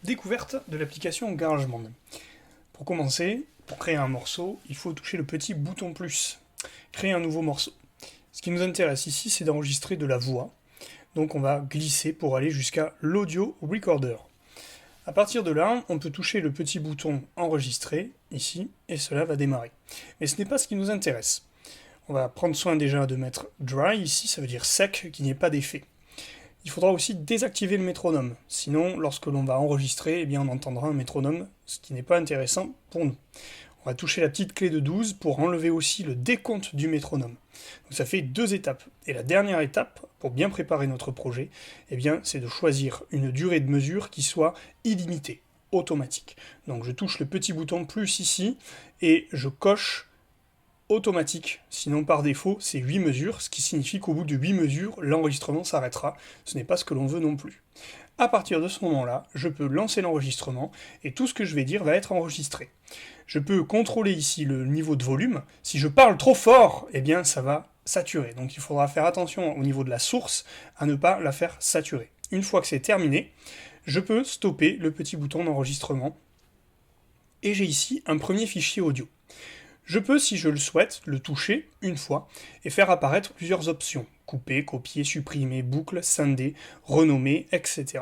Découverte de l'application GarageBand. Pour commencer, pour créer un morceau, il faut toucher le petit bouton plus. Créer un nouveau morceau. Ce qui nous intéresse ici, c'est d'enregistrer de la voix. Donc on va glisser pour aller jusqu'à l'audio recorder. À partir de là, on peut toucher le petit bouton enregistrer, ici, et cela va démarrer. Mais ce n'est pas ce qui nous intéresse. On va prendre soin déjà de mettre dry, ici, ça veut dire sec, qu'il n'y ait pas d'effet. Il faudra aussi désactiver le métronome, sinon lorsque l'on va enregistrer, eh bien, on entendra un métronome, ce qui n'est pas intéressant pour nous. On va toucher la petite clé de 12 pour enlever aussi le décompte du métronome. Donc ça fait 2 étapes. Et la dernière étape, pour bien préparer notre projet, eh bien, c'est de choisir une durée de mesure qui soit illimitée, automatique. Donc je touche le petit bouton plus ici, et je coche automatique, sinon par défaut c'est 8 mesures, ce qui signifie qu'au bout de 8 mesures, l'enregistrement s'arrêtera, ce n'est pas ce que l'on veut non plus. À partir de ce moment-là, je peux lancer l'enregistrement, et tout ce que je vais dire va être enregistré. Je peux contrôler ici le niveau de volume, si je parle trop fort, eh bien ça va saturer, donc il faudra faire attention au niveau de la source, à ne pas la faire saturer. Une fois que c'est terminé, je peux stopper le petit bouton d'enregistrement, et j'ai ici un premier fichier audio. Je peux, si je le souhaite, le toucher une fois et faire apparaître plusieurs options. Couper, copier, supprimer, boucle, scinder, renommer, etc.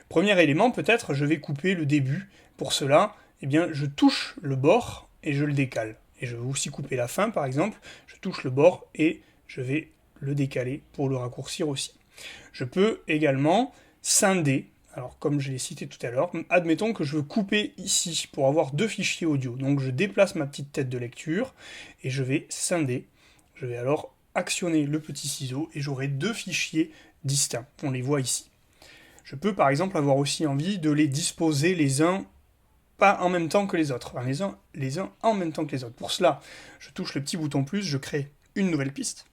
Premier élément, peut-être, je vais couper le début. Pour cela, eh bien, je touche le bord et je le décale. Et je vais aussi couper la fin, par exemple. Je touche le bord et je vais le décaler pour le raccourcir aussi. Je peux également scinder. Alors, comme je l'ai cité tout à l'heure, admettons que je veux couper ici pour avoir 2 fichiers audio. Donc, je déplace ma petite tête de lecture et je vais scinder. Je vais alors actionner le petit ciseau et j'aurai 2 fichiers distincts. On les voit ici. Je peux par exemple avoir aussi envie de les disposer les uns pas en même temps que les autres. Enfin, les uns en même temps que les autres. Pour cela, je touche le petit bouton plus, je crée une nouvelle piste.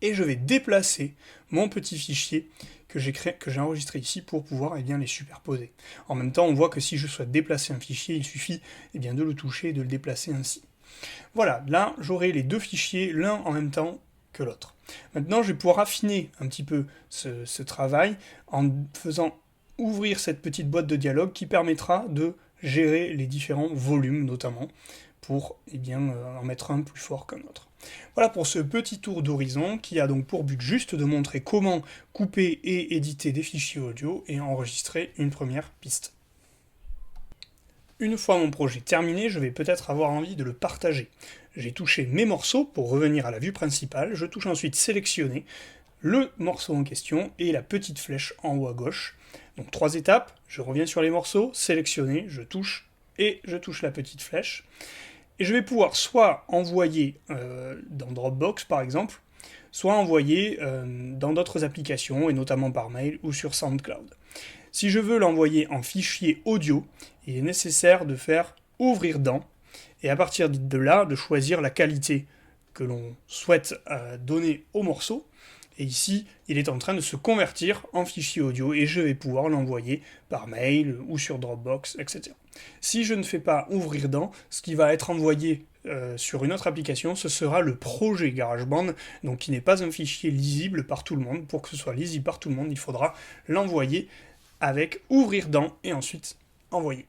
Et je vais déplacer mon petit fichier que j'ai enregistré ici pour pouvoir les superposer. En même temps, on voit que si je souhaite déplacer un fichier, il suffit de le toucher et de le déplacer ainsi. Voilà, là j'aurai les 2 fichiers l'un en même temps que l'autre. Maintenant, je vais pouvoir affiner un petit peu ce travail en faisant ouvrir cette petite boîte de dialogue qui permettra de gérer les différents volumes notamment pour en mettre un plus fort qu'un autre. Voilà pour ce petit tour d'horizon qui a donc pour but juste de montrer comment couper et éditer des fichiers audio et enregistrer une première piste. Une fois mon projet terminé, je vais peut-être avoir envie de le partager. J'ai touché mes morceaux pour revenir à la vue principale, je touche ensuite sélectionner le morceau en question et la petite flèche en haut à gauche. Donc 3 étapes, je reviens sur les morceaux, sélectionner, je touche et je touche la petite flèche. Et je vais pouvoir soit envoyer dans Dropbox par exemple, soit envoyer dans d'autres applications, et notamment par mail ou sur SoundCloud. Si je veux l'envoyer en fichier audio, il est nécessaire de faire ouvrir dans, et à partir de là, de choisir la qualité que l'on souhaite donner au morceau. Et ici, il est en train de se convertir en fichier audio et je vais pouvoir l'envoyer par mail ou sur Dropbox, etc. Si je ne fais pas ouvrir dans, ce qui va être envoyé sur une autre application, ce sera le projet GarageBand, donc qui n'est pas un fichier lisible par tout le monde. Pour que ce soit lisible par tout le monde, il faudra l'envoyer avec ouvrir dans et ensuite envoyer.